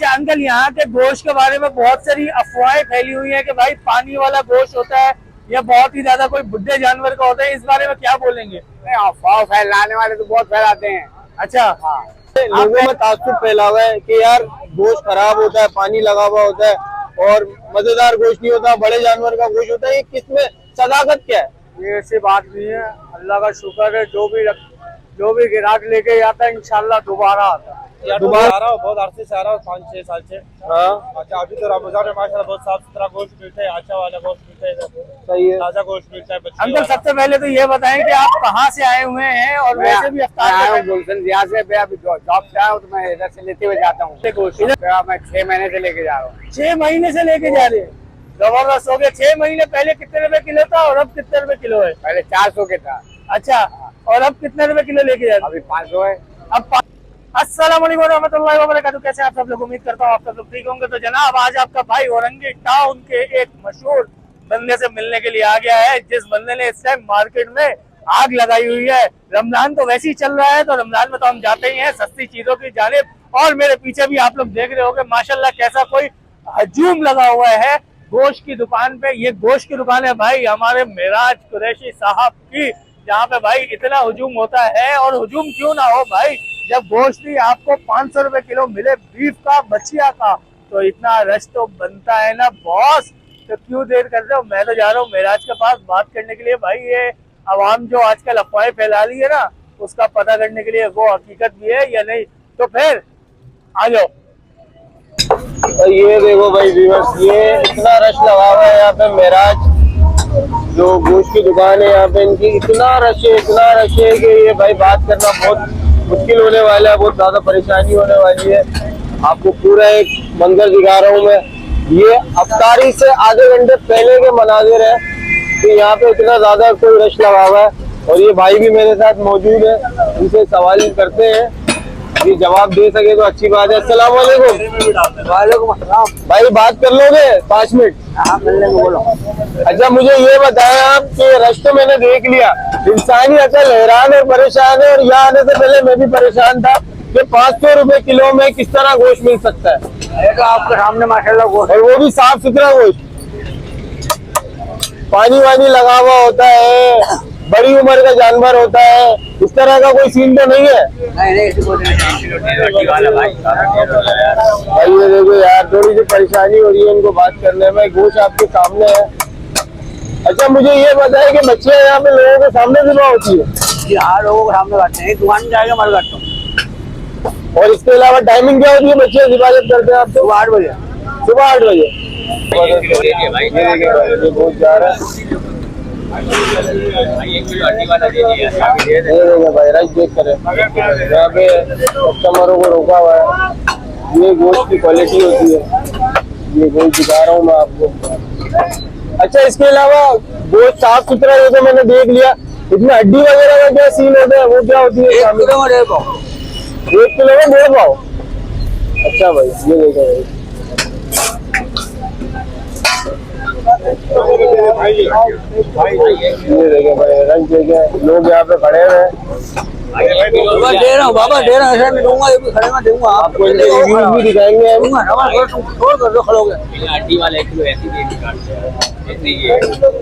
अच्छा अंकल, यहाँ के गोश्त के बारे में बहुत सारी अफवाहें फैली हुई हैं कि भाई पानी वाला गोश्त होता है या बहुत ही ज्यादा कोई बुड्ढे जानवर का होता है, इस बारे में क्या बोलेंगे? अफवाह फैलाने वाले तो बहुत फैलाते हैं। अच्छा हाँ, लोगों में ताज्जुब फैला हुआ है कि यार गोश्त खराब होता है, पानी लगा हुआ होता है और मजेदार गोश्त नहीं होता, बड़े जानवर का गोश्त होता है। ये किसमें सदाकत क्या है? ये ऐसी बात नहीं है। अल्लाह का शुक्र है, जो भी ग्राहक लेके जाता है इंशाल्लाह दोबारा आता है। दोबारा आ रहा हूँ, बहुत अरसे से आ रहा हूँ, 5-6 साल से। हाँ अच्छा, अभी तो रमजान में माशाल्लाह बहुत साफ सुथरा गोश्त मिलता है, अच्छा वाला गोश्त मिलता है इधर, सही है। ताजा गोश्त मिलता है। बच्चे अंकल, वाला। सबसे पहले तो ये बताएं कि आप कहाँ से आए हुए हैं और वैसे भी मैं आया हूँ अफ्तार गुलशन जिया से। मैं अभी जॉब से आया हूँ तो मैं इधर से लेते हुए जाता हूँ। मैं 6 महीने से लेके जा रहा हूँ। 6 महीने से लेके जा रहे हैं, जबरदस्त हो गया। 6 महीने पहले कितने रुपए किलो था और अब कितने रुपए किलो है? पहले 400 के था, अच्छा, और अब कितने रुपए किलो लेके जा रहे हैं? अभी 500 है। अब अस्सलाम वालेकुम रहमतुल्लाहि व बरकातहू। कैसे आप सब लोग? उम्मीद करता हूँ आप सब लोग ठीक होंगे। तो जनाब, आज आपका भाई औरंगी टाउन के एक मशहूर बंदे से मिलने के लिए आ गया है, जिस बंदे ने इस टाइम मार्केट में आग लगाई हुई है। रमजान तो वैसे ही चल रहा है, तो रमजान में तो हम जाते ही हैं सस्ती चीजों की जानिब। और मेरे पीछे भी आप लोग देख रहे होंगे माशाल्लाह कैसा कोई हजूम लगा हुआ है गोश्त की दुकान पे। ये गोश्त की दुकान है भाई हमारे मेराज कुरैशी साहब की, जहाँ पे भाई इतना हुजूम होता है। और हुजूम क्यों ना हो भाई, जब गोश्त ही आपको 500 रुपए किलो मिले बीफ का, बछिया का, तो इतना रश तो बनता है ना बॉस। तो क्यों देर कर रहे हो? मैं तो जा रहा हूँ मेराज के पास बात करने के लिए। भाई ये आवाम जो आजकल अफवाहें फैला रही है ना, उसका पता करने के लिए वो हकीकत भी है या नहीं। तो फिर आ जाओ। तो ये देखो भाई व्यूअर्स, ये इतना रश लगा हुआ है यहाँ पे। मेराज जो गोश्त की दुकान है यहाँ पे, इनकी इतना रश है कि ये भाई बात करना बहुत मुश्किल होने वाला है, बहुत ज्यादा परेशानी होने वाली है। आपको पूरा एक मंजर दिखा रहा हूँ मैं। ये अफ्तारी से आधे घंटे पहले के मनाजिर है कि यहाँ पे इतना ज्यादा कोई रश लगा हुआ है। और ये भाई भी मेरे साथ मौजूद है, इनसे सवाल करते हैं, ये जवाब दे सके तो अच्छी बात है। अस्सलाम वालेकुम। वालेकुम अस्सलाम। भाई बात कर लोगे 5 मिनट? हाँ, मिलने को बोलो। अच्छा मुझे ये बताया आप कि रश तो मैंने देख लिया, इंसानी अकल हैरान और परेशान है। और यहाँ आने से पहले मैं भी परेशान था कि 500 रुपए किलो में किस तरह गोश्त मिल सकता है। ये तो आपके सामने माशाल्लाह गोश्त, और वो भी साफ सुथरा गोश्त, पानी वानी लगा हुआ होता है, बड़ी उम्र का जानवर होता है, इस तरह का कोई सीन तो नहीं है? नहीं ऐसी कोई नहीं। भाई ये देखो यार, थोड़ी सी परेशानी हो रही है इनको बात करने में। गोश्त आपके सामने है। अच्छा मुझे ये बताया कि बच्चियां यहाँ पे लोगों के सामने ज़िबा होती है? जी हाँ, लोगों के सामने करते हैं, दुकान में जाके मर करता हूँ। और इसके अलावा टाइमिंग क्या होती है बच्चे हिफाजत करते हैं आपसे? सुबह 8 बजे। सुबह 8 बजे। ये देखिए भाई, ये बहुत जा रहा है। ये देखिए भाई, राइस देख कर यहाँ पे कस्टमरों को रोका हुआ है। ये गोश्त की क्वालिटी होती है, ये गोश्त दिखा रहा हूँ मैं आपको। अच्छा इसके अलावा गोश्त साफ सुथरा हो तो मैंने देख लिया, इसमें हड्डी वगैरह का क्या सीन होता है, वो क्या होती है? 1 किलो में 1.5 पाव। 1 किलो में 1.5 पाव। अच्छा भाई ये देखो भाई, ये देखे भाई रंग देखे, लोग यहाँ पे खड़े हुए हैं। दे रहा हूँ बाबा, दे रहा हूँ, ऐसा नहीं दूंगा, ये भी खड़े में दूंगा। आपको इनके रिव्यूज भी दिखाएंगे हम। छोड़ कर दो, खड़ोगे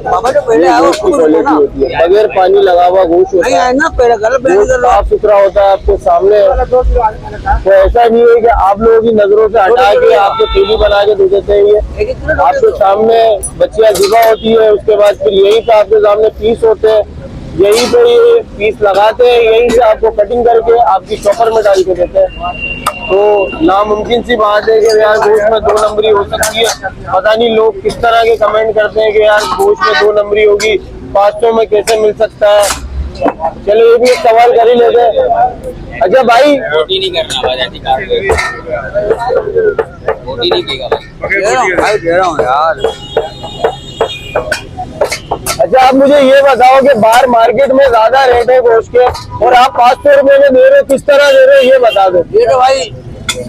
बाबा। जो पहले आओ गोश्त की क्वालिटी होती है, बगैर पानी लगा हुआ गोश्त होता नहीं है, आए ना, पहले गोश्त साफ सुथरा होता है आपके सामने। तो ऐसा नहीं है कि आप लोगों की नजरों से हटा के आपको थैली बना के दे देते हैं। ये आपके सामने बच्चियां ज़िबा होती है, उसके बाद फिर यहीं पे आपके सामने पीस होते हैं, यहीं पे ये पीस लगाते हैं, यहीं से आपको कटिंग करके आपकी चॉपर में डाल के देते हैं। तो नामुमकिन सी बात है कि यार गोश्त में 2 नंबरी हो सकती है। पता नहीं लोग किस तरह के कमेंट करते हैं कि यार गोश्त में 2 नंबरी होगी, 500 में कैसे मिल सकता है। चलो ये भी एक सवाल कर ही लेते हैं। अच्छा भाई, रोटी नहीं करना रोटी नहीं पीगा भाई, दे रहा हूँ यार। अच्छा आप मुझे ये बताओ कि बाहर मार्केट में ज्यादा रेट है गोश्त के और आप 500 रुपए में दे रहे हो, किस तरह दे रहे हो ये बता दो। ये तो भाई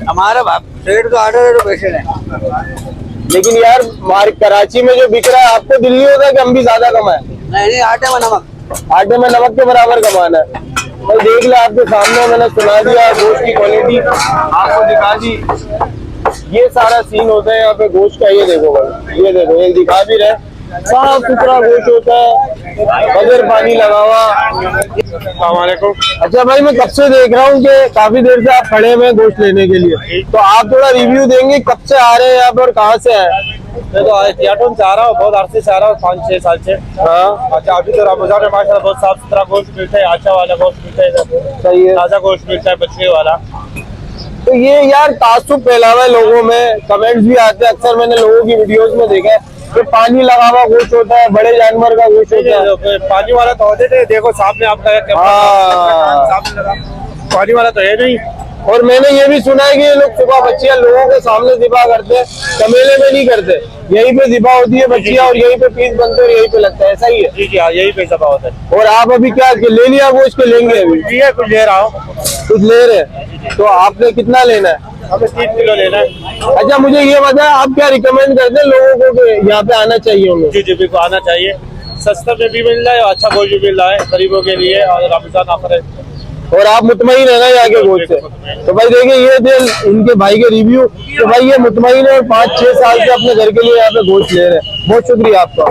हमारा रेट तो 8 रुपए पैसे है। लेकिन यार कराची में जो बिक रहा है, आपको दिल्ली होता है कि हम भी ज्यादा कमाए? नहीं, आटे में नमक। आटे में नमक के बराबर कमाना है। तो देख ले आपके सामने मैंने सुना दिया, गोश्त की क्वालिटी आपको दिखा दी। ये सारा सीन होता है यहाँ पे गोश्त का। ये देखो भाई, ये देखो, एक दिखा भी रहे, साफ सुथरा गोश्त होता है, बगैर पानी लगा हुआ। अस्सलामुअलैकुम। अच्छा भाई, मैं कब से देख रहा हूँ कि काफी देर से आप खड़े हुए हैं गोश्त लेने के लिए, तो आप थोड़ा रिव्यू देंगे कब से आ रहे हैं यहाँ पे और कहाँ से आए? मैं तो एहतियातन से आ रहा हूँ, बहुत अरसे से आ रहा हूँ, 5-6 साल से। हाँ, अच्छा, अभी तो रमजान में माशाल्लाह बहुत साफ सुथरा गोश्त मिलता है, अच्छा वाला गोश्त मिलता है इधर, सही है। ताज़ा गोश्त मिलता है, बछड़े वाला। तो ये यार तासुब फैला हुआ है लोगों में, कमेंट्स भी आते हैं अक्सर, मैंने लोगों की वीडियोस में देखा है कि पानी लगा हुआ गोश्त होता है, बड़े जानवर का गोश्त होता है। पानी वाला तो होते थे, देखो सामने आपका हाँ। सामने लगा, पानी वाला तो है नहीं। और मैंने ये भी सुना है कि ये लोग सुबह बच्चियां लोगों के सामने ज़िबा करते हैं, तमेले में नहीं करते, यहीं पे ज़िबा होती है बच्चियां और यहीं पे पीस बनते हैं और यहीं पे लगता है, ऐसा ही है? जी जी हाँ, यही पैसा होता है। और आप अभी क्या ले लिया गोश्त के लेंगे? अभी जी है, कुछ ले रहा हूँ। कुछ ले रहे हैं, तो आपने कितना लेना है? हमें 3 किलो लेना है। अच्छा, मुझे ये बताया, आप क्या रिकमेंड करते हैं लोगों को कि यहाँ पे आना चाहिए उन्हें? जी जी बिल्कुल आना चाहिए, सस्ता में भी मिल रहा है और अच्छा गोश्त भी मिल रहा है गरीबों के लिए, और रमजान आखिर है। और आप मुतमईन है ना यहाँ के गोश्त से? तो भाई देखिए, ये थे इनके भाई के रिव्यू, तो भाई ये मुतमईन है और 5-6 साल से अपने घर के लिए यहाँ पे गोश्त ले रहे हैं। बहुत शुक्रिया आपका।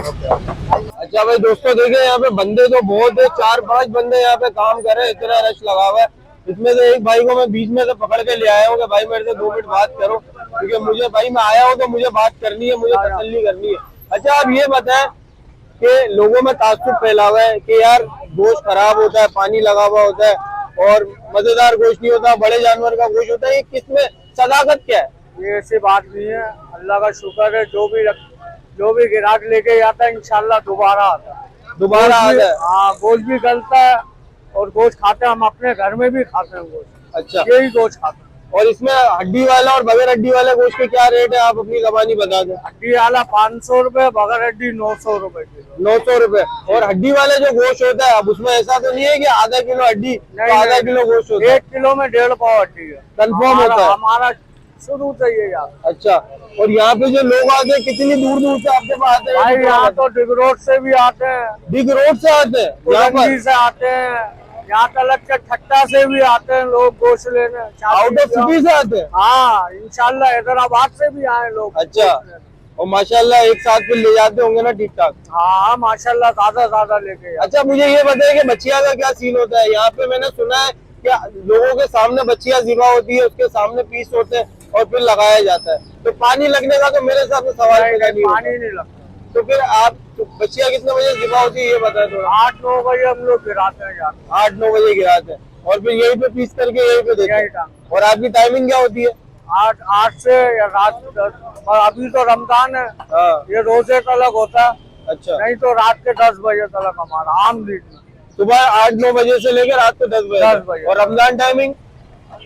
अच्छा भाई दोस्तों, देखें यहाँ पे बंदे तो बहुत है, 4-5 बंदे यहाँ पे काम कर रहे हैं, इतना रश लगा हुआ है। इसमें से एक भाई को मैं बीच में से पकड़ के ले आया हूँ कि भाई मेरे से 2 मिनट बात करो, क्योंकि मुझे भाई मैं आया हूँ तो मुझे बात करनी है, मुझे तसल्ली करनी है। अच्छा, आप ये बताएं कि लोगों में तासुब फैला हुआ है कि यार गोश्त खराब होता है, पानी लगा हुआ होता है और मजेदार गोश्त नहीं होता, बड़े जानवर का गोश्त होता है, ये किसमें सदाकत क्या है? ये ऐसी बात नहीं है, अल्लाह का शुक्र है, जो भी ग्राहक लेके जाता है इंशाल्लाह दोबारा आता है। दोबारा आता है? हाँ, गोश्त भी गलता है और गोश्त खाते हैं, हम अपने घर में भी खाते हैं गोश्त। अच्छा, यही गोश्त खाते हैं। और इसमें हड्डी वाला और बगैर हड्डी वाले गोश्त के क्या रेट है, आप अपनी ज़बानी बता दें। हड्डी वाला 500 रुपए, बगैर हड्डी 900 रुपए किलो। 900 रुपए। और हड्डी वाले जो गोश्त होता है, अब उसमें ऐसा तो नहीं है कि आधा किलो हड्डी तो आधा नहीं, किलो गोश्त होता है? 1 किलो में 1.5 पाव हड्डी है, कंफर्म होता है? हमारा शुरू से ये यार। अच्छा, और यहाँ पे जो लोग आते हैं कितनी दूर दूर से आपके पास आते हैं? भाई यहाँ तो डिग रोड से भी आते हैं, बिग रोड से आते हैं यहाँ पर? कुलंदी से आते हैं, यहाँ तलक के ठट्टा से भी आते हैं लोग गोश्त लेने। आउट ऑफ सिटी से आते हैं? हाँ, इंशाल्लाह हैदराबाद से भी आए लोग। अच्छा, और माशाल्लाह एक साथ फिर ले जाते होंगे ना ठीक ठाक? हाँ माशाल्लाह, ज्यादा लेके जाते। अच्छा, मुझे ये बताइए कि बच्चियां का क्या सीन होता है यहाँ पे? मैंने सुना है कि लोगों के सामने बच्चियां ज़िबा होती है, उसके सामने पीस होते हैं और फिर लगाया जाता है, तो पानी लगने का तो मेरे हिसाब से सवाल पैदा नहीं होता। पानी नहीं लगता। तो फिर आप बच्चियां कितने बजे ज़िबा होती है ये बताएं थोड़ा। 8-9 बजे हम लोग गिराते हैं यार। 8-9 बजे गिराते हैं और फिर यहीं पे पीस करके यहीं पे देते यही हैं। टाइम। और आपकी टाइमिंग क्या होती है? 8 से या रात 10। अभी तो रमजान है, हाँ, ये रोजे तलक होता है, अच्छा। नहीं तो रात के 10 बजे तलक हमारा आम दिन में। सुबह 8-9 बजे से लेकर रात को 10 बजे 10 तक। बजे। और रमजान टाइमिंग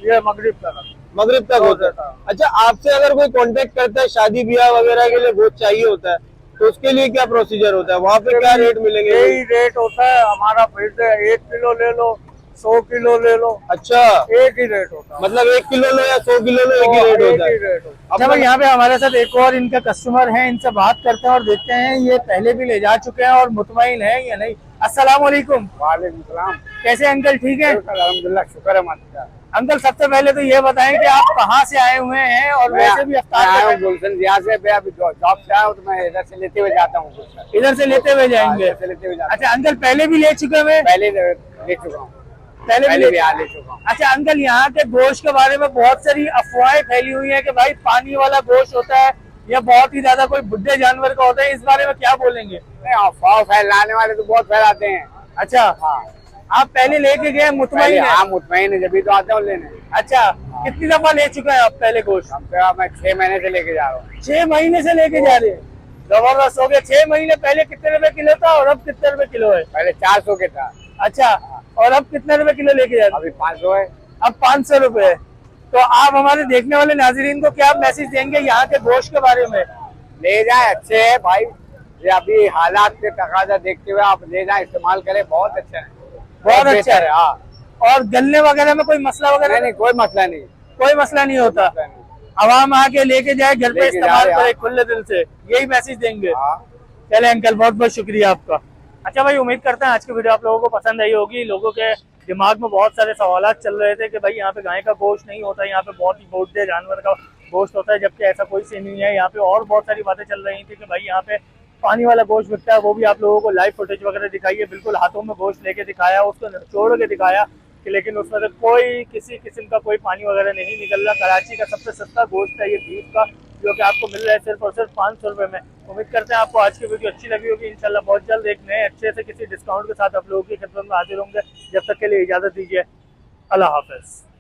ये मगरिब तलक। मगरिब तक होता है। अच्छा, आपसे अगर कोई कांटेक्ट करता है शादी ब्याह वगैरह के लिए गोश्त चाहिए होता है, तो उसके लिए क्या प्रोसीजर होता है? वहाँ पे क्या रेट मिलेंगे? यही रेट होता है हमारा, फिर से 1 किलो ले लो, 100 किलो ले लो, अच्छा, एक ही रेट होता है। मतलब 1 किलो लो या 100 किलो लो, एक ही रेट होता है? रेट होता है। अच्छा भाई, यहाँ पे हमारे साथ एक और इनका कस्टमर है, इनसे बात करते हैं और देखते हैं ये पहले भी ले जा चुके हैं और मुतमईन है या नहीं। अस्सलाम वालेकुम। वालेकुम सलाम। कैसे अंकल, ठीक है? अल्हम्दुलिल्लाह, शुक्र है मालिक। अंकल सबसे पहले तो ये बताएं कि आप कहाँ से आए हुए हैं और वैसे भी मैं आया हूँ अफ्तार गुलशन जिया से, मैं अभी जॉब से आया हूँ तो मैं इधर से लेते हुए जाता हूँ। इधर से लेते हुए जाएंगे? इधर से लेते हुए जाता अच्छा अंकल, पहले भी ले चुके हैं? हूँ। पहले ले चुका हूँ, पहले भी ले ले चुका हूँ। अच्छा अंकल, यहाँ के गोश्त के बारे में बहुत सारी अफवाहें फैली हुई है कि भाई पानी वाला गोश्त होता है या बहुत ही ज्यादा कोई बुड्ढे जानवर का होता है, इस बारे में क्या बोलेंगे? नहीं, अफवाह फैलाने वाले तो बहुत फैलाते हैं। अच्छा, हाँ, आप पहले लेके गए, मुतमईन है? हाँ मुतमईन है, जब भी तो आते हैं लेने। अच्छा, कितनी दफा ले चुके हैं आप पहले गोश्त? हम तो मैं 6 महीने से लेके जा रहा हूँ। 6 महीने से लेके जा रहे हैं, जबरदस्त हो गया। 6 महीने पहले कितने रुपए किलो था और अब कितने रुपए किलो है? पहले 400 के था। अच्छा, और अब कितने रुपए किलो लेके जा रहे हैं? अभी 500 है। अब 500 रुपए है। तो आप हमारे देखने वाले नाजरीन को क्या मैसेज देंगे यहाँ के गोश्त के बारे में? ले जाए, अच्छे है भाई, ये अभी हालात के तकाजा देखते हुए आप ले जाए, इस्तेमाल करें, बहुत अच्छा है, बहुत अच्छा बेहतर है। हाँ। और गलने वगैरह में कोई मसला वगैरह? नहीं, कोई मसला नहीं, कोई मसला नहीं होता। मसला नहीं। आवाम आके लेके जाए, घर पे लेके इस्तेमाल जाए, करे खुले दिल से, यही मैसेज देंगे। हाँ। चले अंकल, बहुत बहुत शुक्रिया आपका। अच्छा भाई, उम्मीद करते हैं आज की वीडियो आप लोगों को पसंद आई होगी। लोगों के दिमाग में बहुत सारे सवाल चल रहे थे कि भाई यहाँ पे गाय का गोश्त नहीं होता, यहाँ पे बहुत ही बुड्ढे जानवर का गोश्त होता है, जबकि ऐसा कोई सीन नहीं है। यहाँ पे और बहुत सारी बातें चल रही थी कि भाई यहाँ पे पानी वाला गोश्त बिकता है, वो भी आप लोगों को लाइव फुटेज वगैरह दिखाई है। बिल्कुल हाथों में गोश्त लेके दिखाया, उसको निचोड़ के दिखाया कि लेकिन उसमें से कोई किसी किस्म का कोई पानी वगैरह नहीं निकल रहा। कराची का सबसे सस्ता गोश्त है ये बीफ का, जो कि आपको मिल रहा है सिर्फ और सिर्फ 500 रुपये में। उम्मीद करते हैं आपको आज की वीडियो अच्छी लगी होगी। इंशाल्लाह बहुत जल्द एक नए अच्छे से किसी डिस्काउंट के साथ आप लोगों की खिदमत में हाजिर होंगे। जब तक के लिए इजाज़त दीजिए, अल्लाह हाफ़िज़।